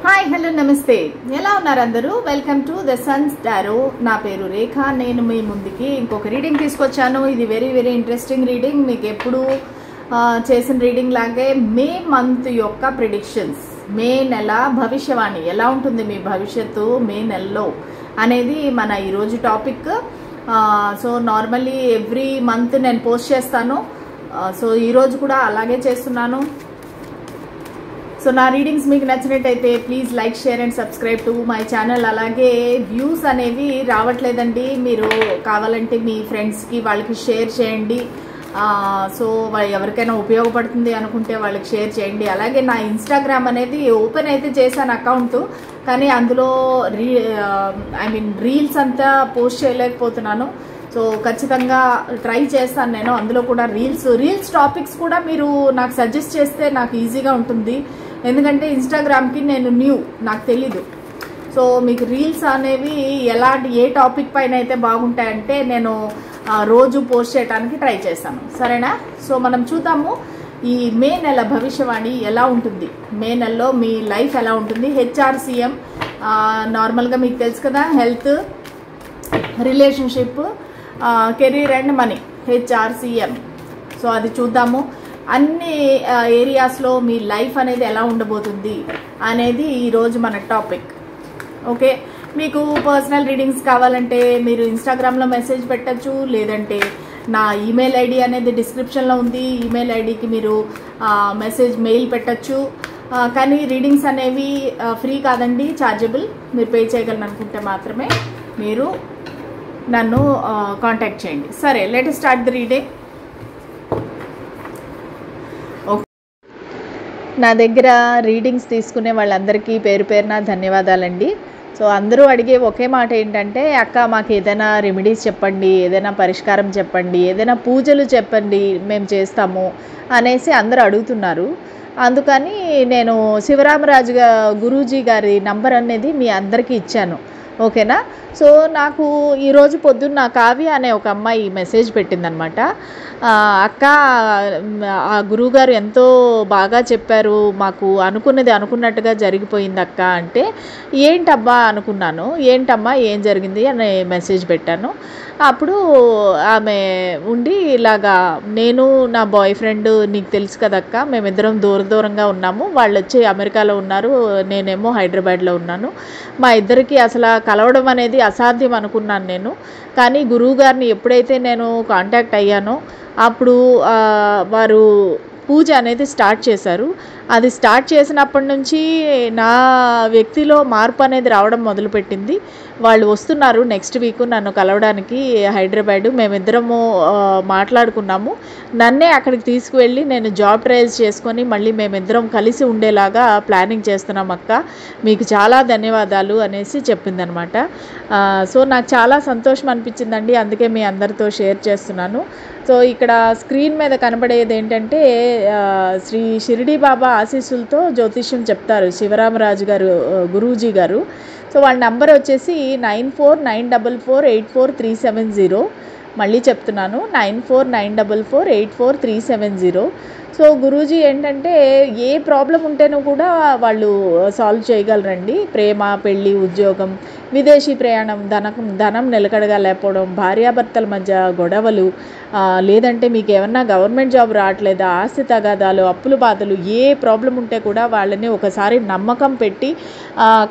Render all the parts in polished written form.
Hi hello నమస్తే, ఎలా ఉన్నారు అందరూ? Welcome to the Sons tarot. నా పేరు రేఖ. నేను మీ ముందుకి ఇంకొక రీడింగ్ తీసుకొచ్చాను. ఇది వెరీ వెరీ ఇంట్రెస్టింగ్ రీడింగ్. మీకు ఎప్పుడు చేసిన రీడింగ్ లాగే మే మంత్ యొక్క ప్రిడిక్షన్స్, మే నెల భవిష్యవాణి ఎలా ఉంటుంది మీ భవిష్యత్తు మే నెలలో అనేది మన ఈరోజు topic. So normally every month నేను పోస్ట్ చేస్తాను. సో ఈరోజు కూడా అలాగే చేస్తున్నాను. సో నా రీడింగ్స్ మీకు నచ్చినట్టయితే please like, share and subscribe to my channel. అలాగే వ్యూస్ అనేవి రావట్లేదండి, మీరు కావాలంటే మీ ఫ్రెండ్స్కి వాళ్ళకి షేర్ చేయండి. సో ఎవరికైనా ఉపయోగపడుతుంది అనుకుంటే వాళ్ళకి షేర్ చేయండి. అలాగే నా ఇన్స్టాగ్రామ్ అనేది ఓపెన్ అయితే చేశాను అకౌంట్, కానీ అందులో రీల్స్ అంతా పోస్ట్ చేయలేకపోతున్నాను. సో ఖచ్చితంగా ట్రై చేస్తాను నేను. అందులో కూడా రీల్స్ టాపిక్స్ కూడా మీరు నాకు సజెస్ట్ చేస్తే నాకు ఈజీగా ఉంటుంది. ఎందుకంటే ఇన్స్టాగ్రామ్కి నేను న్యూ, నాకు తెలీదు. సో మీకు రీల్స్ అనేవి ఏ టాపిక్ పైన అయితే బాగుంటాయంటే నేను రోజు పోస్ట్ చేయడానికి ట్రై చేస్తాను, సరేనా? సో మనం చూద్దాము ఈ మే నెల భవిష్యవాణి ఎలా ఉంటుంది, మే నెలలో మీ లైఫ్ ఎలా ఉంటుంది. HRCM నార్మల్గా మీకు తెలుసు కదా, health, relationship, career and money, HRCM. So అది చూద్దాము. అన్ని ఏరియాస్లో మీ లైఫ్ అనేది ఎలా ఉండబోతుంది అనేది ఈరోజు మన టాపిక్. ఓకే, మీకు పర్సనల్ రీడింగ్స్ కావాలంటే మీరు ఇన్స్టాగ్రామ్లో మెసేజ్ పెట్టచ్చు, లేదంటే నా ఈమెయిల్ ఐడి అనేది డిస్క్రిప్షన్లో ఉంది. ఈమెయిల్ ఐడికి మీరు మెయిల్ పెట్టచ్చు. కానీ రీడింగ్స్ అనేవి ఫ్రీ కాదండి, ఛార్జబుల్. మీరు పే చేయగలను అనుకుంటే మాత్రమే మీరు నన్ను కాంటాక్ట్ చేయండి. సరే, లెట్ స్టార్ట్ ది రీడింగ్. నా దగ్గర రీడింగ్స్ తీసుకునే వాళ్ళందరికీ పేరు పేరున ధన్యవాదాలండి. సో అందరూ అడిగే ఒకే మాట ఏంటంటే, అక్క మాకు ఏదైనా రెమెడీస్ చెప్పండి, ఏదైనా పరిష్కారం చెప్పండి, ఏదైనా పూజలు చెప్పండి, మేము చేస్తాము అనేసి అందరూ అడుగుతున్నారు. అందుకని నేను శివరామరాజు గురూజీ గారి నంబర్ అనేది మీ అందరికీ ఇచ్చాను, ఓకేనా? సో నాకు ఈరోజు పొద్దున్న కావ్య అనే ఒక అమ్మాయి మెసేజ్ పెట్టిందనమాట. అక్క, ఆ గురువుగారు ఎంతో బాగా చెప్పారు, మాకు అనుకున్నది అనుకున్నట్టుగా జరిగిపోయింది అక్క అంటే, ఏంటబ్బా అనుకున్నాను. ఏంటమ్మా ఏం జరిగింది అని మెసేజ్ పెట్టాను. అప్పుడు ఆమె ఉండి ఇలాగా, నేను నా బాయ్ ఫ్రెండ్, నీకు తెలుసు కదక్క, మేమిద్దరం దూరంగా ఉన్నాము. వాళ్ళు వచ్చి అమెరికాలో ఉన్నారు, నేనేమో హైదరాబాద్లో ఉన్నాను. మా ఇద్దరికి అసలు కలవడం అనేది అసాధ్యం అనుకున్నాను నేను. కానీ గురువుగారిని ఎప్పుడైతే నేను కాంటాక్ట్ అయ్యానో అప్పుడు వారు పూజ అనేది స్టార్ట్ చేశారు. అది స్టార్ట్ చేసినప్పటి నుంచి నా వ్యక్తిలో మార్పు అనేది రావడం మొదలుపెట్టింది. వాళ్ళు వస్తున్నారు నెక్స్ట్ వీక్ నన్ను కలవడానికి హైదరాబాదు. మేమిద్దరము మాట్లాడుకున్నాము. నన్నే అక్కడికి తీసుకువెళ్ళి నేను జాబ్ ట్రయల్స్ చేసుకొని మళ్ళీ మేమిద్దరం కలిసి ఉండేలాగా ప్లానింగ్ చేస్తున్నాం అక్క, మీకు చాలా ధన్యవాదాలు అనేసి చెప్పిందనమాట. సో నాకు చాలా సంతోషం అనిపించిందండి, అందుకే మీ అందరితో షేర్ చేస్తున్నాను. సో ఇక్కడ స్క్రీన్ మీద కనబడేది ఏంటంటే, శ్రీ షిరిడి బాబా ఆశీస్సులతో జ్యోతిష్యం చెప్తారు శివరామరాజు గారు, గురూజీ గారు. సో వాళ్ళ నంబర్ వచ్చేసి 9494484370. మళ్ళీ చెప్తున్నాను, 9494484370. సో గురూజీ ఏంటంటే ఏ ప్రాబ్లం ఉంటేనూ కూడా వాళ్ళు సాల్వ్ చేయగలరండి. ప్రేమ, పెళ్ళి, ఉద్యోగం, విదేశీ ప్రయాణం, ధనం నిలకడగా లేకపోవడం, భార్యాభర్తల మధ్య గొడవలు, లేదంటే మీకు ఏమన్నా గవర్నమెంట్ జాబ్ రావట్లేదా, ఆస్తి తగాదాలు, అప్పులు బాధలు, ఏ ప్రాబ్లం ఉంటే కూడా వాళ్ళని ఒకసారి నమ్మకం పెట్టి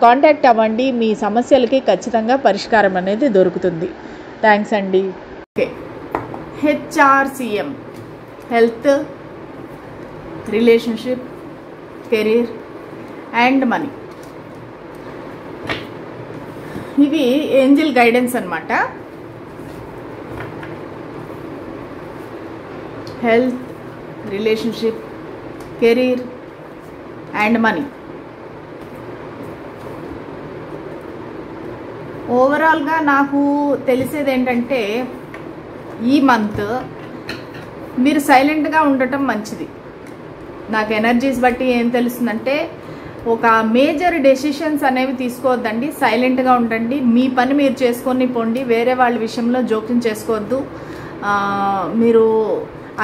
కాంటాక్ట్ అవ్వండి. మీ సమస్యలకి ఖచ్చితంగా పరిష్కారం అనేది దొరుకుతుంది. థ్యాంక్స్ అండి. Okay, HRCM, health, relationship, career and money. ఇవి ఏంజల్ గైడెన్స్ అన్నమాట. Health, relationship, career and money. ఓవరాల్గా నాకు తెలిసేది ఏంటంటే, ఈ మంత్ మీరు సైలెంట్గా ఉండటం మంచిది. నాకు ఎనర్జీస్ బట్టి ఏం తెలుస్తుందంటే, ఒక మేజర్ డెసిషన్స్ అనేవి తీసుకోవద్దండి, సైలెంట్గా ఉండండి. మీ పని మీరు చేసుకొని పోండి, వేరే వాళ్ళ విషయంలో జోక్యం చేసుకోవద్దు. మీరు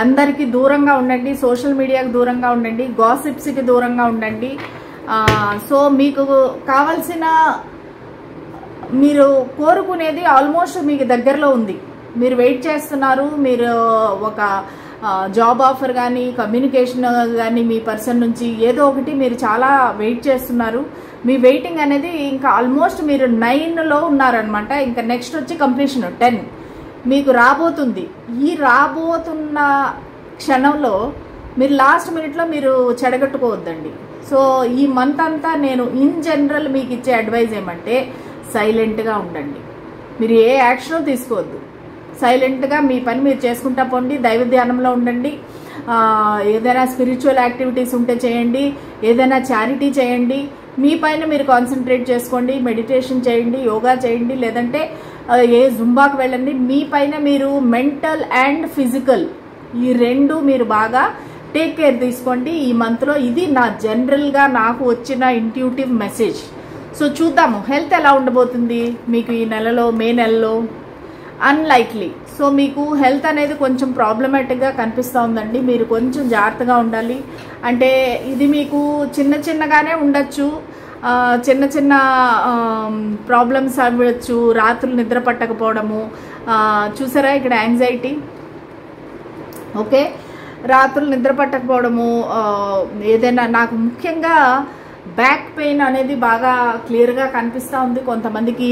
అందరికీ దూరంగా ఉండండి, సోషల్ మీడియాకి దూరంగా ఉండండి, గాసిప్స్కి దూరంగా ఉండండి. సో మీకు కావాల్సిన మీరు కోరుకునేది ఆల్మోస్ట్ మీకు దగ్గరలో ఉంది. మీరు వెయిట్ చేస్తున్నారు, మీరు ఒక జాబ్ ఆఫర్ కానీ కమ్యూనికేషన్ కానీ మీ పర్సన్ నుంచి ఏదో ఒకటి మీరు చాలా వెయిట్ చేస్తున్నారు. మీ వెయిటింగ్ అనేది ఇంకా ఆల్మోస్ట్ మీరు 9లో ఉన్నారనమాట. ఇంకా నెక్స్ట్ వచ్చి కంప్లీషన్ 10 మీకు రాబోతుంది. ఈ రాబోతున్న క్షణంలో మీరు లాస్ట్ మినిట్లో మీరు చెడగట్టుకోవద్దండి. సో ఈ మంత్ అంతా నేను ఇన్ జనరల్ మీకు ఇచ్చే అడ్వైజ్ ఏమంటే సైలెంట్గా ఉండండి. మీరు ఏ యాక్షన్ తీసుకోవద్దు. సైలెంట్గా మీ పని మీరు చేసుకుంటా పోండి. దైవ ధ్యానంలో ఉండండి. ఏదైనా స్పిరిచువల్ యాక్టివిటీస్ ఉంటే చేయండి, ఏదైనా చారిటీ చేయండి, మీ పైన మీరు కాన్సన్ట్రేట్ చేసుకోండి, మెడిటేషన్ చేయండి, యోగా చేయండి, లేదంటే ఏ జుంబాకి వెళ్ళండి. మీ పైన మీరు మెంటల్ అండ్ ఫిజికల్ ఈ రెండు మీరు బాగా టేక్ కేర్ తీసుకోండి ఈ మంత్లో. ఇది నా జనరల్గా నాకు వచ్చిన ఇంట్యూటివ్ మెసేజ్. సో చూద్దాము హెల్త్ ఎలా ఉండబోతుంది మీకు ఈ నెలలో, మే నెలలో. అన్లైక్లీ. సో మీకు హెల్త్ అనేది కొంచెం ప్రాబ్లమాటిక్గా కనిపిస్తూ ఉందండి. మీరు కొంచెం జాగ్రత్తగా ఉండాలి. అంటే ఇది మీకు చిన్నగానే ఉండొచ్చు, చిన్న చిన్న ప్రాబ్లమ్స్ అవ్వచ్చు. రాత్రులు నిద్ర పట్టకపోవడము, చూసారా ఇక్కడ యాంగ్జైటీ. ఓకే, రాత్రులు నిద్ర పట్టకపోవడము, ఏదైనా నాకు ముఖ్యంగా బ్యాక్ పెయిన్ అనేది బాగా క్లియర్గా కనిపిస్తూ ఉంది. కొంతమందికి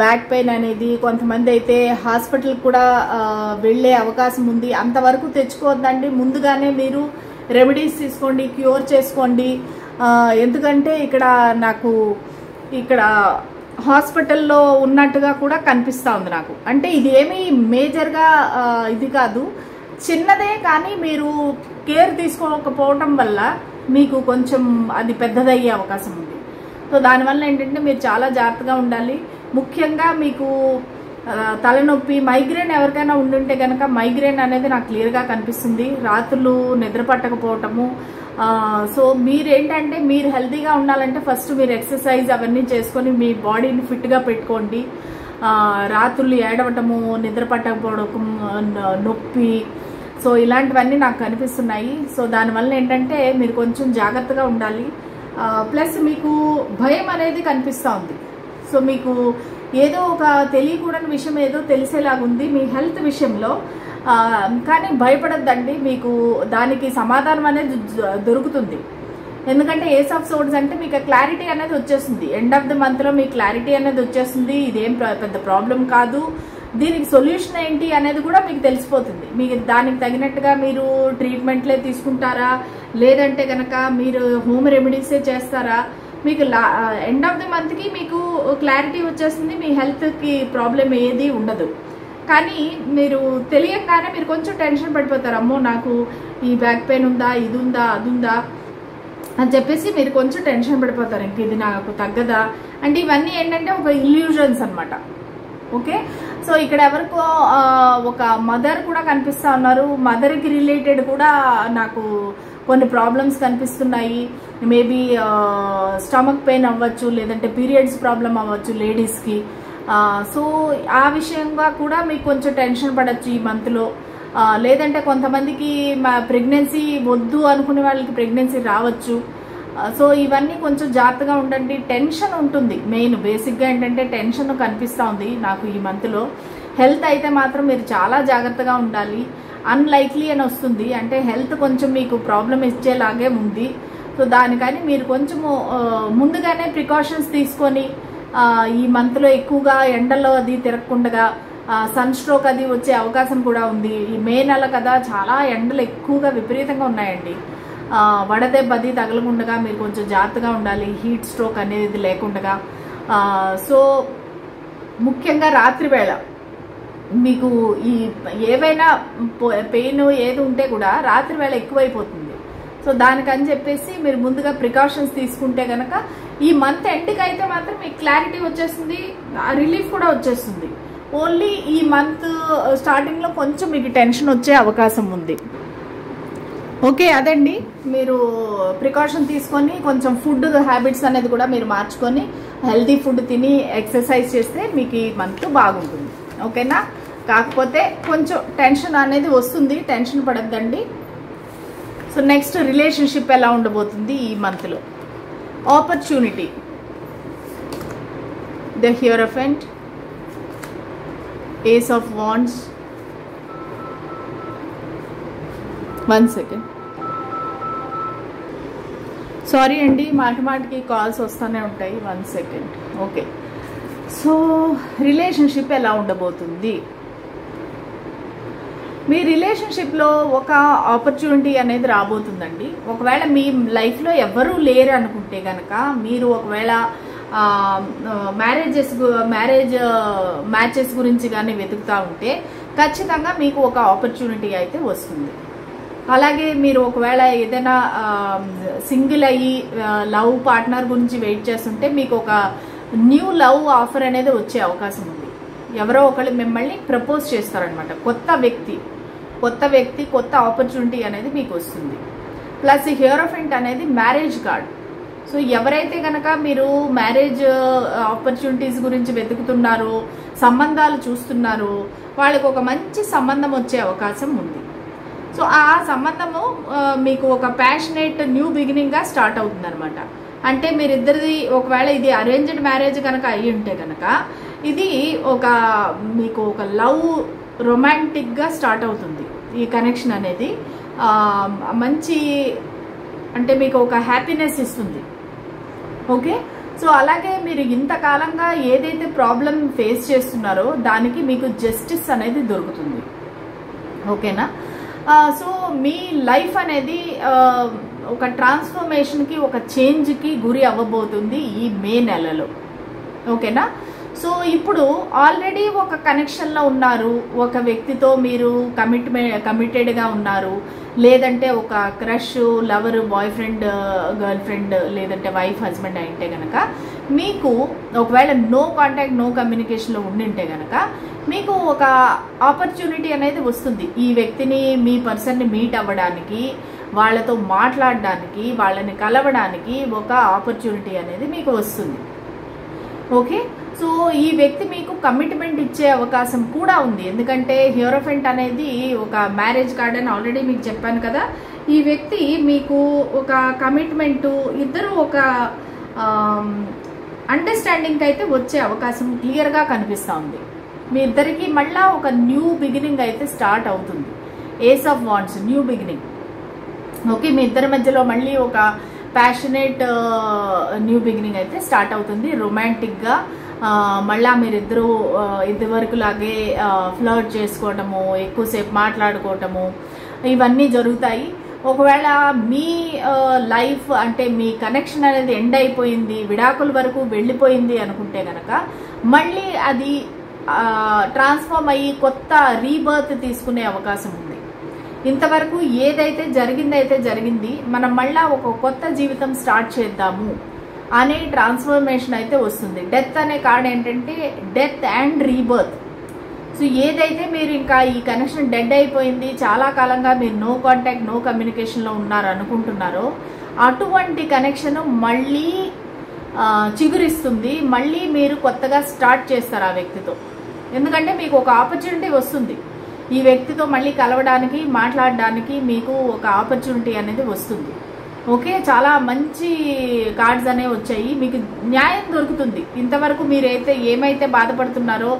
బ్యాక్ పెయిన్ అనేది, కొంతమంది అయితే హాస్పిటల్కి కూడా వెళ్ళే అవకాశం ఉంది. అంతవరకు తెచ్చుకోవద్దండి. ముందుగానే మీరు రెమెడీస్ తీసుకోండి, క్యూర్ చేసుకోండి. ఎందుకంటే నాకు ఇక్కడ హాస్పిటల్లో ఉన్నట్టుగా కూడా కనిపిస్తూ ఉంది నాకు. అంటే ఇది ఏమీ మేజర్గా ఇది కాదు, చిన్నదే, కానీ మీరు కేర్ తీసుకోకపోవటం వల్ల మీకు కొంచెం అది పెద్దదయ్యే అవకాశం ఉంది. సో దానివల్ల ఏంటంటే మీరు చాలా జాగ్రత్తగా ఉండాలి. ముఖ్యంగా మీకు తలనొప్పి, మైగ్రేన్ ఎవరికైనా ఉండుంటే కనుక మైగ్రేన్ అనేది నాకు క్లియర్గా కనిపిస్తుంది. రాత్రులు నిద్ర పట్టకపోవటము. సో మీరేంటంటే మీరు హెల్తీగా ఉండాలంటే ఫస్ట్ మీరు ఎక్సర్సైజ్ అవన్నీ చేసుకొని మీ బాడీని ఫిట్గా పెట్టుకోండి. రాత్రులు ఏడవటము, నిద్ర పట్టకపోవడం, నొప్పి, సో ఇలాంటివన్నీ నాకు కనిపిస్తున్నాయి. సో దానివల్ల ఏంటంటే మీరు కొంచెం జాగ్రత్తగా ఉండాలి. ప్లస్ మీకు భయం అనేది కనిపిస్తూ ఉంది. సో మీకు ఏదో ఒక తెలియకూడని విషయం ఏదో తెలిసేలాగుంది మీ హెల్త్ విషయంలో. కానీ భయపడద్దండి, మీకు దానికి సమాధానం అనేది దొరుకుతుంది. ఎందుకంటే ఏస్ ఆఫ్ సోర్డ్స్ అంటే మీకు క్లారిటీ అనేది వచ్చేస్తుంది. ఎండ్ ఆఫ్ ద మంత్లో మీకు క్లారిటీ అనేది వచ్చేస్తుంది. ఇదేం పెద్ద ప్రాబ్లం కాదు, దీనికి సొల్యూషన్ ఏంటి అనేది కూడా మీకు తెలిసిపోతుంది. మీకు దానికి తగినట్టుగా మీరు ట్రీట్మెంట్లే తీసుకుంటారా, లేదంటే కనుక మీరు హోమ్ రెమెడీసే చేస్తారా, మీకు ఎండ్ ఆఫ్ ది మంత్కి మీకు క్లారిటీ వచ్చేస్తుంది. మీ హెల్త్కి ప్రాబ్లం ఏది ఉండదు. కానీ మీరు తెలియగానే మీరు కొంచెం టెన్షన్ పడిపోతారు. అమ్మో నాకు ఈ బ్యాక్ పెయిన్ ఉందా, ఇది ఉందా, అది ఉందా అని చెప్పేసి మీరు కొంచెం టెన్షన్ పడిపోతారు. ఇంక ఇది నాకు తగ్గదా అంటే ఇవన్నీ ఏంటంటే ఒక ఇల్యూజన్స్ అనమాట. ఓకే, సో ఇక్కడ ఎవరికో ఒక మదర్ కూడా కనిపిస్తూ ఉన్నారు. మదర్కి రిలేటెడ్ కూడా నాకు కొన్ని ప్రాబ్లమ్స్ కనిపిస్తున్నాయి. మేబీ స్టమక్ పెయిన్ అవ్వచ్చు, లేదంటే పీరియడ్స్ ప్రాబ్లం అవ్వచ్చు లేడీస్కి. సో ఆ విషయంగా కూడా మీకు కొంచెం టెన్షన్ పడవచ్చు ఈ మంత్లో. లేదంటే కొంతమందికి ప్రెగ్నెన్సీ వద్దు అనుకునే వాళ్ళకి ప్రెగ్నెన్సీ రావచ్చు. సో ఇవన్నీ కొంచెం జాగ్రత్తగా ఉండండి. టెన్షన్ ఉంటుంది మెయిన్, బేసిక్గా ఏంటంటే టెన్షన్ కనిపిస్తూ ఉంది నాకు ఈ మంత్లో. హెల్త్ అయితే మాత్రం మీరు చాలా జాగ్రత్తగా ఉండాలి. అన్లైక్లీ అని వస్తుంది, అంటే హెల్త్ కొంచెం మీకు ప్రాబ్లం ఇచ్చేలాగే ఉంది. సో దానికని మీరు కొంచెము ముందుగానే ప్రికాషన్స్ తీసుకొని ఈ మంత్లో ఎక్కువగా ఎండలో అది తిరగకుండా, సన్ స్ట్రోక్ అది వచ్చే అవకాశం కూడా ఉంది. ఈ మే నెల కదా, చాలా ఎండలు ఎక్కువగా విపరీతంగా ఉన్నాయండి. వడదెబ్బ అది తగలకుండా మీరు కొంచెం జాగ్రత్తగా ఉండాలి, హీట్ స్ట్రోక్ అనేది లేకుండా. సో ముఖ్యంగా రాత్రి వేళ మీకు ఈ ఏవైనా పెయిన్ ఏది ఉంటే కూడా రాత్రి వేళ ఎక్కువైపోతుంది. సో దానికని చెప్పేసి మీరు ముందుగా ప్రికాషన్స్ తీసుకుంటే కనుక ఈ మంత్ ఎండ్కి అయితే మాత్రం మీకు క్లారిటీ వచ్చేస్తుంది, రిలీఫ్ కూడా వచ్చేస్తుంది. ఓన్లీ ఈ మంత్ స్టార్టింగ్లో కొంచెం మీకు టెన్షన్ వచ్చే అవకాశం ఉంది. ఓకే, అదండి, మీరు ప్రికాషన్ తీసుకొని కొంచెం ఫుడ్ హ్యాబిట్స్ అనేది కూడా మీరు మార్చుకొని హెల్తీ ఫుడ్ తిని ఎక్సర్సైజ్ చేస్తే మీకు ఈ మంత్ బాగుంటుంది. ఓకేనా? కాకపోతే కొంచెం టెన్షన్ అనేది వస్తుంది, టెన్షన్ పడద్దండి. సో నెక్స్ట్ రిలేషన్షిప్ ఎలా ఉండబోతుంది ఈ మంత్లో. Opportunity, the hierophant, ace of wands. 1 second, sorry అండి, మాటికి కాల్స్ వస్తూనే ఉంటాయి. 1 సెకండ్. ఓకే, సో రిలేషన్షిప్ ఎలా ఉండబోతుంది? మీ రిలేషన్షిప్లో ఒక ఆపర్చునిటీ అనేది రాబోతుందండి. ఒకవేళ మీ లైఫ్లో ఎవరూ లేరు అనుకుంటే కనుక, మీరు ఒకవేళ మ్యారేజ్ మ్యాచెస్ గురించి కానీ వెతుకుతూ ఉంటే ఖచ్చితంగా మీకు ఒక ఆపర్చునిటీ అయితే వస్తుంది. అలాగే మీరు ఒకవేళ ఏదైనా సింగిల్ అయ్యి లవ్ పార్ట్నర్ గురించి వెయిట్ చేస్తుంటే మీకు ఒక న్యూ లవ్ ఆఫర్ అనేది వచ్చే అవకాశం ఉంది. ఎవరో ఒకళ్ళు మిమ్మల్ని ప్రపోజ్ చేస్తారనమాట. కొత్త వ్యక్తి కొత్త ఆపర్చునిటీ అనేది మీకు వస్తుంది. ప్లస్ హియరోఫెంట్ అనేది మ్యారేజ్ కార్డ్. సో ఎవరైతే కనుక మీరు మ్యారేజ్ ఆపర్చునిటీస్ గురించి వెతుకుతున్నారో, సంబంధాలు చూస్తున్నారో, వాళ్ళకి ఒక మంచి సంబంధం వచ్చే అవకాశం ఉంది. సో ఆ సంబంధము మీకు ఒక ప్యాషనేట్ న్యూ బిగినింగ్గా స్టార్ట్ అవుతుంది అనమాట. అంటే మీరిద్దరిది ఒకవేళ ఇది అరేంజ్డ్ మ్యారేజ్ కనుక అయ్యి ఉంటే కనుక ఇది మీకు ఒక లవ్ రొమాంటిక్గా స్టార్ట్ అవుతుంది. ఈ కనెక్షన్ అనేది మంచి, అంటే మీకు ఒక హ్యాపీనెస్ ఇస్తుంది. ఓకే, సో అలాగే మీరు ఇంతకాలంగా ఏదైతే ప్రాబ్లం ఫేస్ చేస్తున్నారో దానికి మీకు జస్టిస్ అనేది దొరుకుతుంది. ఓకేనా? సో మీ లైఫ్ అనేది ఒక ట్రాన్స్ఫర్మేషన్కి, ఒక చేంజ్కి గురి అవ్వబోతుంది ఈ మే నెలలో. ఓకేనా? సో ఇప్పుడు ఆల్రెడీ ఒక కనెక్షన్లో ఉన్నారు, ఒక వ్యక్తితో మీరు కమిటెడ్గా ఉన్నారు, లేదంటే ఒక crush, lover, boy friend, girl friend, లేదంటే వైఫ్, హస్బెండ్ అయితే కనుక మీకు ఒకవేళ నో కాంటాక్ట్, నో కమ్యూనికేషన్లో ఉండింటే కనుక మీకు ఒక ఆపర్చునిటీ అనేది వస్తుంది. ఈ వ్యక్తిని, మీ పర్సన్ని మీట్ అవ్వడానికి, వాళ్ళతో మాట్లాడడానికి, వాళ్ళని కలవడానికి ఒక ఆపర్చునిటీ అనేది మీకు వస్తుంది. ఓకే, సో ఈ వ్యక్తి మీకు కమిట్మెంట్ ఇచ్చే అవకాశం కూడా ఉంది. ఎందుకంటే హియరోఫెంట్ అనేది ఒక మ్యారేజ్ కార్డ్ అని ఆల్రెడీ మీకు చెప్పాను కదా. ఈ వ్యక్తి మీకు ఒక కమిట్మెంటు, ఇద్దరు ఒక అండర్స్టాండింగ్ అయితే వచ్చే అవకాశం క్లియర్గా కనిపిస్తూ ఉంది. మీ ఇద్దరికి మళ్ళా ఒక న్యూ బిగినింగ్ అయితే స్టార్ట్ అవుతుంది. Ace of wands, new beginning. Okay, మీ ఇద్దరి మధ్యలో మళ్ళీ ఒక ప్యాషనేట్ న్యూ బిగినింగ్ అయితే స్టార్ట్ అవుతుంది. రొమాంటిక్గా మళ్ళా మీరిద్దరూ ఇదివరకు లాగే ఫ్లర్ట్ చేసుకోవటము, ఎక్కువసేపు మాట్లాడుకోవటము, ఇవన్నీ జరుగుతాయి. ఒకవేళ మీ లైఫ్ అంటే మీ కనెక్షన్ అనేది ఎండ్ అయిపోయింది, విడాకుల వరకు వెళ్ళిపోయింది అనుకుంటే కనుక మళ్ళీ అది ట్రాన్స్ఫార్మ్ అయ్యి కొత్త రీబర్త్ తీసుకునే అవకాశం ఉంది. ఇంతవరకు ఏదైతే జరిగింది, మనం మళ్ళా ఒక కొత్త జీవితం స్టార్ట్ చేద్దాము అనే ట్రాన్స్ఫర్మేషన్ అయితే వస్తుంది. డెత్ అనే కార్డ్ ఏంటంటే డెత్ అండ్ రీబర్త్. సో ఏదైతే మీరు ఇంకా ఈ కనెక్షన్ డెడ్ అయిపోయింది, చాలా కాలంగా మీరు నో కాంటాక్ట్, నో కమ్యూనికేషన్లో ఉన్నారు అనుకుంటున్నారో అటువంటి కనెక్షన్ మళ్ళీ చిగురిస్తుంది. మళ్ళీ మీరు కొత్తగా స్టార్ట్ చేస్తారు ఆ వ్యక్తితో. ఎందుకంటే మీకు ఒక ఆపర్చునిటీ వస్తుంది. ఈ వ్యక్తితో మళ్ళీ కలవడానికి, మాట్లాడడానికి మీకు ఒక ఆపర్చునిటీ అనేది వస్తుంది. ఓకే, చాలా మంచి కార్డ్స్ అనేవి వచ్చాయి. మీకు న్యాయం దొరుకుతుంది. ఇంతవరకు మీరైతే ఏమైతే బాధపడుతున్నారో,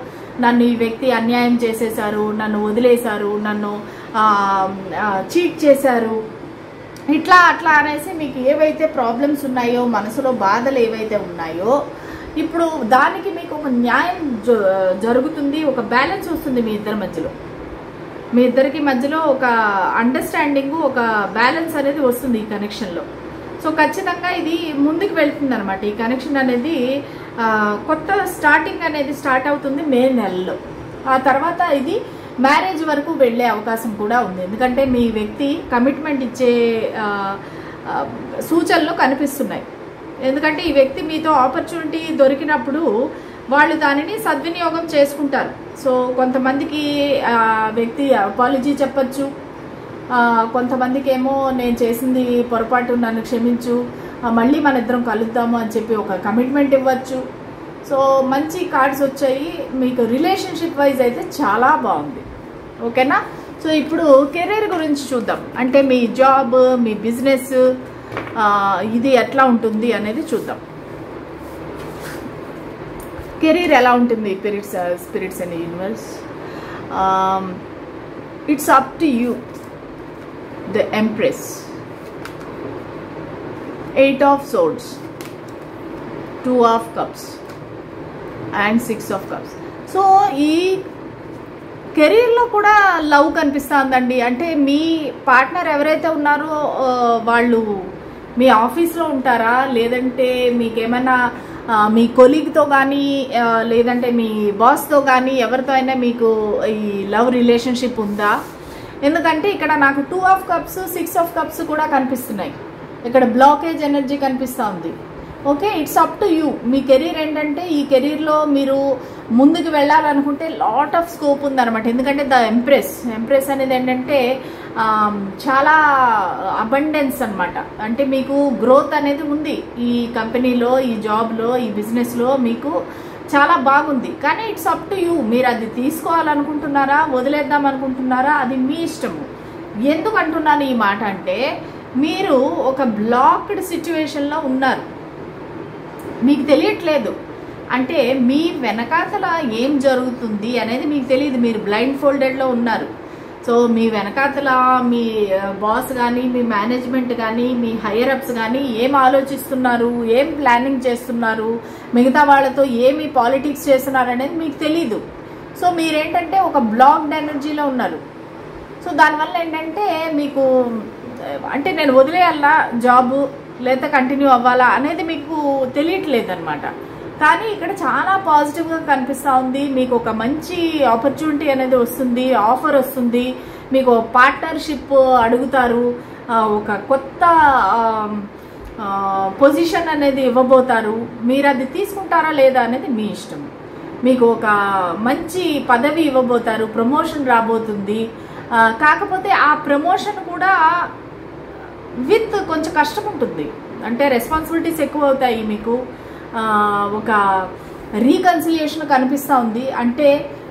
నన్ను ఈ వ్యక్తి అన్యాయం చేసేశారు, నన్ను వదిలేశారు, నన్ను చీట్ చేశారు, ఇట్లా అట్లా అనేసి మీకు ఏవైతే ప్రాబ్లమ్స్ ఉన్నాయో, మనసులో బాధలు ఏవైతే ఉన్నాయో, ఇప్పుడు దానికి మీకు ఒక న్యాయం జరుగుతుంది. ఒక బ్యాలెన్స్ వస్తుంది మీ ఇద్దరి మధ్యలో. మీ ఇద్దరికి మధ్యలో ఒక అండర్స్టాండింగ్, ఒక బ్యాలెన్స్ అనేది వస్తుంది ఈ కనెక్షన్లో. సో ఖచ్చితంగా ఇది ముందుకు వెళ్తుంది అనమాట. ఈ కనెక్షన్ అనేది కొత్త స్టార్టింగ్ అనేది స్టార్ట్ అవుతుంది మే నెలలో. ఆ తర్వాత ఇది మ్యారేజ్ వరకు వెళ్ళే అవకాశం కూడా ఉంది. ఎందుకంటే మీ వ్యక్తి కమిట్మెంట్ ఇచ్చే సూచనలు కనిపిస్తున్నాయి. ఎందుకంటే ఈ వ్యక్తి మీతో ఆపర్చునిటీ దొరికినప్పుడు వాళ్ళు దానిని సద్వినియోగం చేసుకుంటారు. సో కొంతమందికి వ్యక్తి అపాలజీ చెప్పచ్చు, కొంతమందికి ఏమో నేను చేసింది పొరపాటు, నన్ను క్షమించు, మళ్ళీ మన ఇద్దరం కలుద్దాము అని చెప్పి ఒక కమిట్మెంట్ ఇవ్వచ్చు. సో మంచి కార్డ్స్ వచ్చాయి. మీకు రిలేషన్షిప్ వైజ్ అయితే చాలా బాగుంది. ఓకేనా? సో ఇప్పుడు కెరీర్ గురించి చూద్దాం. అంటే మీ జాబ్, మీ బిజినెస్, ఇది ఎట్లా ఉంటుంది అనేది చూద్దాం. కెరీర్ ఎలా ఉంటుంది spirits and universe. It's up to you. The empress, 8 of swords, 2 of cups and 6 of cups. So ఈ కెరీర్లో కూడా లవ్ కనిపిస్తుందండి. అంటే మీ పార్ట్నర్ ఎవరైతే ఉన్నారో వాళ్ళు మీ ఆఫీస్లో ఉంటారా, లేదంటే మీకేమైనా మీ కొలీగ్తో కానీ లేదంటే మీ బాస్తో కానీ ఎవరితో అయినా మీకు ఈ లవ్ రిలేషన్షిప్ ఉందా? ఎందుకంటే ఇక్కడ నాకు 2 of cups 6 of cups కూడా కనిపిస్తున్నాయి. ఇక్కడ బ్లాకేజ్ ఎనర్జీ కనిపిస్తూ ఉంది. Okay, it's up to you. Me career ఏంటంటే ఈ కెరీర్లో మీరు ముందుకు వెళ్ళాలనుకుంటే లాట్ ఆఫ్ స్కోప్ ఉందన్నమాట. ఎందుకంటే ద ఎంప్రెస్ అనేది ఏంటంటే చాలా అబండెన్స్ అనమాట. అంటే మీకు గ్రోత్ అనేది ఉంది ఈ కంపెనీలో, ఈ జాబ్లో, ఈ బిజినెస్లో మీకు చాలా బాగుంది. కానీ ఇట్స్ అప్ టు యూ. మీరు అది తీసుకోవాలనుకుంటున్నారా, వదిలేద్దాం అనుకుంటున్నారా, అది మీ ఇష్టము. ఎందుకు అంటున్నాను ఈ మాట అంటే మీరు ఒక బ్లాక్డ్ సిచ్యువేషన్లో ఉన్నారు, మీకు తెలియట్లేదు. అంటే మీ వెనకాతల ఏం జరుగుతుంది అనేది మీకు తెలియదు. మీరు బ్లైండ్ ఫోల్డెడ్లో ఉన్నారు. సో మీ వెనకాతల మీ బాస్ కానీ, మీ మేనేజ్మెంట్ కానీ, మీ హైయర్ అప్స్ కానీ ఏం ఆలోచిస్తున్నారు, ఏం ప్లానింగ్ చేస్తున్నారు, మిగతా వాళ్ళతో ఏమి పాలిటిక్స్ చేస్తున్నారు అనేది మీకు తెలీదు. సో మీరేంటంటే ఒక బ్లాక్డ్ ఎనర్జీలో ఉన్నారు. సో దానివల్ల ఏంటంటే మీకు అంటే నేను వదిలేయాలా జాబు లేదా కంటిన్యూ అవ్వాలా అనేది మీకు తెలియట్లేదు అనమాట. కానీ ఇక్కడ చాలా పాజిటివ్గా కనిపిస్తూ ఉంది. మీకు ఒక మంచి ఆపర్చునిటీ అనేది వస్తుంది, ఆఫర్ వస్తుంది, మీకు పార్ట్నర్షిప్ అడుగుతారు, ఒక కొత్త పొజిషన్ అనేది ఇవ్వబోతారు. మీరు అది తీసుకుంటారా లేదా అనేది మీ ఇష్టం. మీకు ఒక మంచి పదవి ఇవ్వబోతారు, ప్రమోషన్ రాబోతుంది. కాకపోతే ఆ ప్రమోషన్ కూడా విత్ కొంచెం కష్టం ఉంటుంది. అంటే రెస్పాన్సిబిలిటీస్ ఎక్కువ అవుతాయి. మీకు ఒక రీకన్సిలియేషన్ కనిపిస్తూ ఉంది. అంటే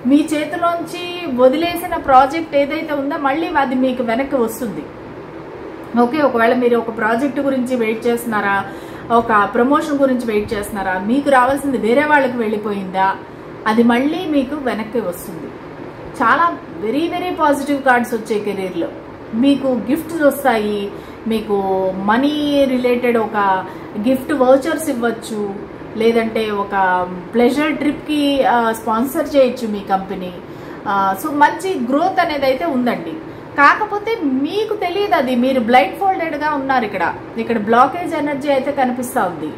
మీ చేతిలోంచి వదిలేసిన ప్రాజెక్ట్ ఏదైతే ఉందో మళ్ళీ అది మీకు వెనక్కి వస్తుంది. ఓకే, ఒకవేళ మీరు ఒక ప్రాజెక్ట్ గురించి వెయిట్ చేస్తున్నారా, ఒక ప్రమోషన్ గురించి వెయిట్ చేస్తున్నారా, మీకు రావాల్సింది వేరే వాళ్ళకి వెళ్ళిపోయిందా, అది మళ్ళీ మీకు వెనక్కి వస్తుంది. చాలా వెరీ వెరీ పాజిటివ్ కార్డ్స్ వచ్చాయి కెరీర్లో. మీకు గిఫ్ట్స్ వస్తాయి, మీకు మనీ రిలేటెడ్ ఒక గిఫ్ట్ వౌచర్స్ ఇవ్వచ్చు, లేదంటే ఒక ప్లెజర్ ట్రిప్కి స్పాన్సర్ చేయొచ్చు మీ కంపెనీ. సో మంచి గ్రోత్ అనేది అయితే ఉందండి. కాకపోతే మీకు తెలియదు, అది మీరు బ్లైండ్ ఫోల్డెడ్గా ఉన్నారు. ఇక్కడ బ్లాకేజ్ ఎనర్జీ అయితే కనిపిస్తూ ఉంది.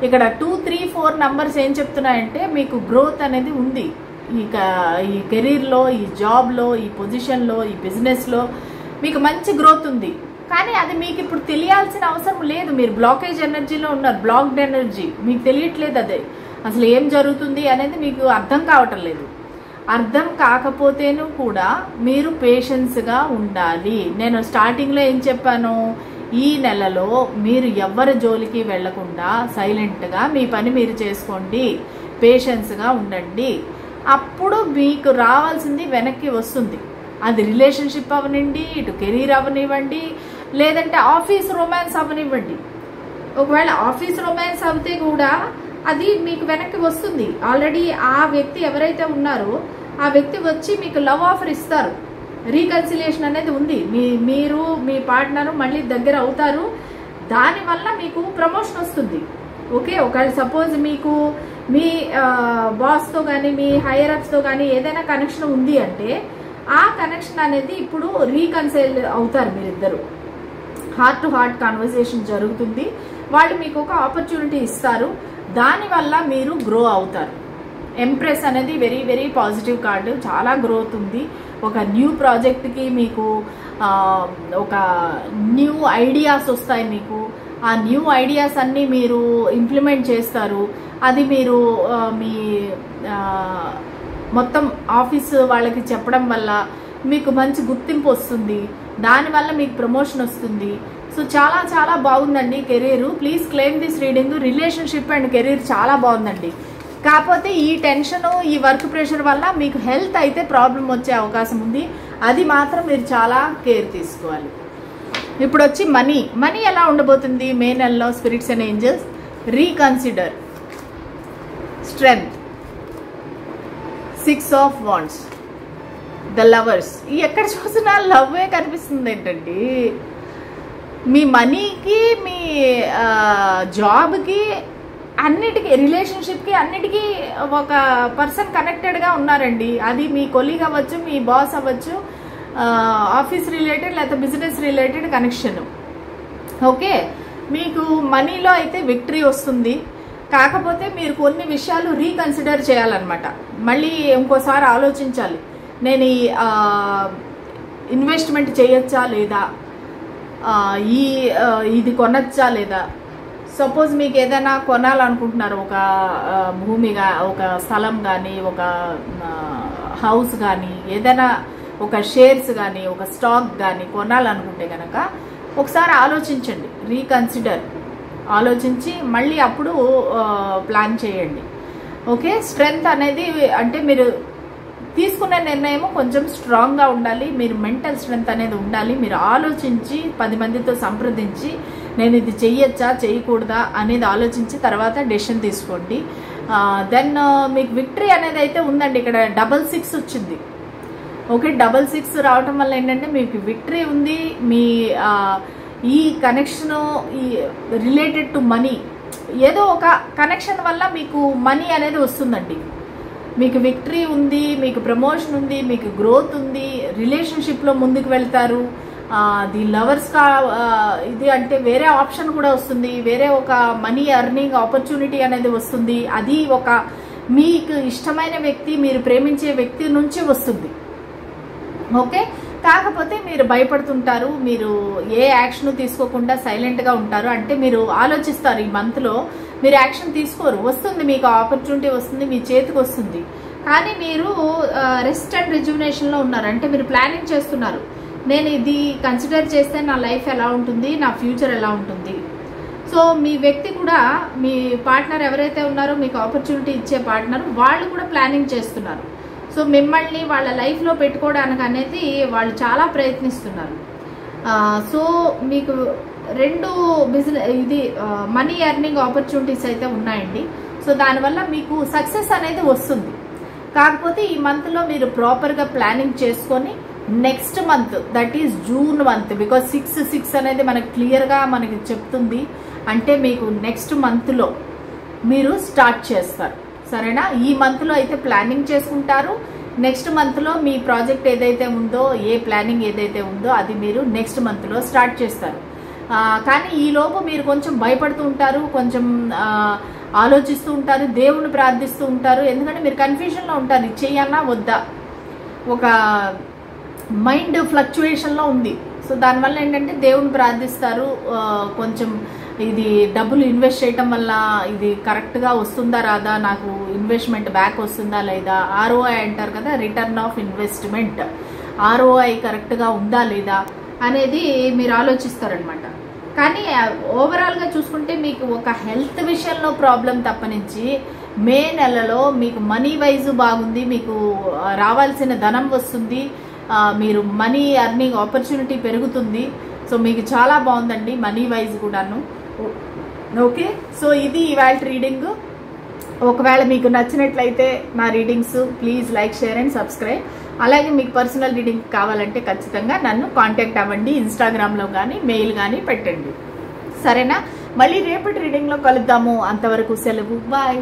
ఇక్కడ 2, 3, 4 నంబర్స్ ఏం చెప్తున్నాయంటే మీకు గ్రోత్ అనేది ఉంది. ఈ కెరీర్లో, ఈ జాబ్లో, ఈ పొజిషన్లో, ఈ బిజినెస్లో మీకు మంచి గ్రోత్ ఉంది. కానీ అది మీకు ఇప్పుడు తెలియాల్సిన అవసరం లేదు. మీరు బ్లాకేజ్ ఎనర్జీలో ఉన్నారు, బ్లాక్డ్ ఎనర్జీ, మీకు తెలియట్లేదు. అదే అసలు ఏం జరుగుతుంది అనేది మీకు అర్థం కావటం లేదు. అర్థం కాకపోతేనూ కూడా మీరు పేషెన్స్గా ఉండాలి. నేను స్టార్టింగ్లో ఏం చెప్పాను, ఈ నెలలో మీరు ఎవరి జోలికి వెళ్లకుండా సైలెంట్గా మీ పని మీరు చేసుకోండి, పేషెన్స్గా ఉండండి. అప్పుడు మీకు రావాల్సింది వెనక్కి వస్తుంది. అది రిలేషన్షిప్ అవనివ్వండి, ఇటు కెరీర్ అవనివ్వండి, లేదంటే ఆఫీస్ రొమాన్స్ అవనివ్వండి. ఒకవేళ ఆఫీస్ రొమాన్స్ అవుతే కూడా అది మీకు వెనక్కి వస్తుంది. ఆల్రెడీ ఆ వ్యక్తి ఎవరైతే ఉన్నారో ఆ వ్యక్తి వచ్చి మీకు లవ్ ఆఫర్ ఇస్తారు. రీకన్సిలియేషన్ అనేది ఉంది. మీరు మీ పార్ట్నరు మళ్ళీ దగ్గర అవుతారు. దానివల్ల మీకు ప్రమోషన్ వస్తుంది. ఓకే, ఒకవేళ సపోజ్ మీకు మీ బాస్తో కానీ, మీ హైయర్ అప్స్తో కానీ ఏదైనా కనెక్షన్ ఉంది అంటే ఆ కనెక్షన్ అనేది ఇప్పుడు రీకన్సైల్ అవుతారు. మీరిద్దరు హార్ట్ టు హార్ట్ కాన్వర్సేషన్ జరుగుతుంది. వాళ్ళు మీకు ఒక ఆపర్చునిటీ ఇస్తారు. దానివల్ల మీరు గ్రో అవుతారు. ఎంప్రెస్ అనేది వెరీ వెరీ పాజిటివ్ కార్డు. చాలా గ్రోత్ ఉంది. ఒక న్యూ ప్రాజెక్ట్కి మీకు ఒక న్యూ ఐడియాస్ వస్తాయి. మీకు ఆ న్యూ ఐడియాస్ అన్నీ మీరు ఇంప్లిమెంట్ చేస్తారు. అది మీరు మీ మొత్తం ఆఫీస్ వాళ్ళకి చెప్పడం వల్ల మీకు మంచి గుర్తింపు వస్తుంది. దానివల్ల మీకు ప్రమోషన్ వస్తుంది. సో చాలా చాలా బాగుందండి career. Please claim this reading. Relationship and career చాలా బాగుందండి. కాకపోతే ఈ టెన్షన్, ఈ వర్క్ ప్రెషర్ వల్ల మీకు హెల్త్ అయితే ప్రాబ్లం వచ్చే అవకాశం ఉంది. అది మాత్రం మీరు చాలా కేర్ తీసుకోవాలి. ఇప్పుడు వచ్చి మనీ ఎలా ఉండబోతుంది మే నెలలో spirits and angels? Reconsider, strength, 6 of wands, the lovers. ఎక్కడ చూసినా లవ్వే కనిపిస్తుంది ఏంటండి? మీ మనీకి, మీ జాబ్కి, అన్నిటికీ, రిలేషన్షిప్కి, అన్నిటికీ ఒక పర్సన్ కనెక్టెడ్గా ఉన్నారండి. అది మీ కొలీగ్ అవ్వచ్చు, మీ బాస్ అవ్వచ్చు, ఆఫీస్ రిలేటెడ్ లేకపోతే బిజినెస్ రిలేటెడ్ కనెక్షన్. ఓకే, మీకు మనీలో అయితే విక్టరీ వస్తుంది. కాకపోతే మీరు కొన్ని విషయాలు రీకన్సిడర్ చేయాలన్నమాట. మళ్ళీ ఇంకోసారి ఆలోచించాలి, నేను ఈ ఇన్వెస్ట్మెంట్ చేయొచ్చా లేదా, ఇది కొనొచ్చా లేదా. సపోజ్ మీకు ఏదైనా కొనాలనుకుంటున్నారు, ఒక భూమిగా, ఒక స్థలం కానీ, ఒక హౌస్ కానీ, ఏదైనా ఒక షేర్స్ కానీ, ఒక స్టాక్ కానీ కొనాలనుకుంటే కనుక ఒకసారి ఆలోచించండి, రీకన్సిడర్, ఆలోచించి మళ్ళీ అప్పుడు ప్లాన్ చేయండి. ఓకే, స్ట్రెంగ్త్ అనేది అంటే మీరు తీసుకునే నిర్ణయం కొంచెం స్ట్రాంగ్గా ఉండాలి. మీరు మెంటల్ స్ట్రెంగ్త్ అనేది ఉండాలి. మీరు ఆలోచించి 10 మందితో సంప్రదించి నేను ఇది చెయ్యొచ్చా చేయకూడదా అనేది ఆలోచించి తర్వాత డెసిషన్ తీసుకోండి. దెన్ మీకు విక్టరీ అనేది అయితే ఉందండి. ఇక్కడ 66 వచ్చింది. ఓకే, 66 రావటం వల్ల ఏంటంటే మీకు విక్టరీ ఉంది. మీ ఈ కనెక్షను, ఈ రిలేటెడ్ టు మనీ, ఏదో ఒక కనెక్షన్ వల్ల మీకు మనీ అనేది వస్తుందండి. మీకు విక్టరీ ఉంది, మీకు ప్రమోషన్ ఉంది, మీకు గ్రోత్ ఉంది, రిలేషన్షిప్లో ముందుకు వెళ్తారు. ది లవర్స్ ఇది అంటే వేరే ఆప్షన్ కూడా వస్తుంది, వేరే ఒక మనీ ఎర్నింగ్ ఆపర్చునిటీ అనేది వస్తుంది. అది ఒక మీకు ఇష్టమైన వ్యక్తి, మీరు ప్రేమించే వ్యక్తి నుంచి వస్తుంది. ఓకే, కాకపోతే మీరు భయపడుతుంటారు, మీరు ఏ యాక్షన్ తీసుకోకుండా సైలెంట్గా ఉంటారు. అంటే మీరు ఆలోచిస్తారు, ఈ మంత్లో మీరు యాక్షన్ తీసుకోరు, వస్తుంది మీకు ఆపర్చునిటీ వస్తుంది, మీ చేతికి వస్తుంది. కానీ మీరు రెస్ట్ అండ్ రిజ్యువనేషన్లో ఉన్నారు. అంటే మీరు ప్లానింగ్ చేస్తున్నారు, నేను ఇది కన్సిడర్ చేస్తే నా లైఫ్ ఎలా ఉంటుంది, నా ఫ్యూచర్ ఎలా ఉంటుంది. సో మీ వ్యక్తి కూడా, మీ పార్ట్నర్ ఎవరైతే ఉన్నారో, మీకు ఆపర్చునిటీ ఇచ్చే పార్ట్నర్, వాళ్ళు కూడా ప్లానింగ్ చేస్తున్నారు. సో మిమ్మల్ని వాళ్ళ లైఫ్లో పెట్టుకోవడానికి అనేది వాళ్ళు చాలా ప్రయత్నిస్తున్నారు. సో మీకు 2 బిజినెస్, ఇది మనీ ఎర్నింగ్ ఆపర్చునిటీస్ అయితే ఉన్నాయండి. సో దానివల్ల మీకు సక్సెస్ అనేది వస్తుంది. కాకపోతే ఈ మంత్లో మీరు ప్రాపర్గా ప్లానింగ్ చేసుకొని next month, that is June month, because 6 అనేది మనకి క్లియర్గా మనకి చెప్తుంది. అంటే మీకు నెక్స్ట్ మంత్లో మీరు స్టార్ట్ చేస్తారు. సరేనా? ఈ మంత్లో అయితే ప్లానింగ్ చేసుకుంటారు. నెక్స్ట్ మంత్లో మీ ప్రాజెక్ట్ ఏదైతే ఉందో, ఏ ప్లానింగ్ ఏదైతే ఉందో అది మీరు నెక్స్ట్ మంత్లో స్టార్ట్ చేస్తారు. కానీ ఈలోపు మీరు కొంచెం భయపడుతూ ఉంటారు, కొంచెం ఆలోచిస్తూ ఉంటారు, దేవుణ్ణి ప్రార్థిస్తూ ఉంటారు. ఎందుకంటే మీరు కన్ఫ్యూజన్లో ఉంటారు, ఇది చెయ్యన్నా వద్దా, ఒక మైండ్ ఫ్లక్చువేషన్లో ఉంది. సో దానివల్ల ఏంటంటే దేవుణ్ణి ప్రార్థిస్తారు. కొంచెం ఇది డబ్బులు ఇన్వెస్ట్ చేయటం వల్ల ఇది కరెక్ట్గా వస్తుందా రాదా, నాకు ఇన్వెస్ట్మెంట్ బ్యాక్ వస్తుందా లేదా, ROI అంటారు కదా, రిటర్న్ ఆఫ్ ఇన్వెస్ట్మెంట్, ROI కరెక్ట్గా ఉందా లేదా అనేది మీరు ఆలోచిస్తారనమాట. కానీ ఓవరాల్గా చూసుకుంటే మీకు ఒక హెల్త్ విషయంలో ప్రాబ్లం తప్పనించి మే నెలలో మీకు మనీ వైజ్ బాగుంది, మీకు రావాల్సిన ధనం వస్తుంది, మీరు మనీ ఎర్నింగ్ ఆపర్చునిటీ పెరుగుతుంది. సో మీకు చాలా బాగుందండి మనీ వైజ్ కూడాను. ఓకే, సో ఇది ఇవాళ రీడింగ్. ఒకవేళ మీకు నచ్చినట్లయితే నా readings please like, share and subscribe. అలాగే మీకు పర్సనల్ రీడింగ్ కావాలంటే ఖచ్చితంగా నన్ను కాంటాక్ట్ అవ్వండి, ఇన్స్టాగ్రామ్లో కానీ మెయిల్ కానీ పెట్టండి. సరేనా? మళ్ళీ రేపటి రీడింగ్లో కలుద్దాము. అంతవరకు సెలవు, బాయ్.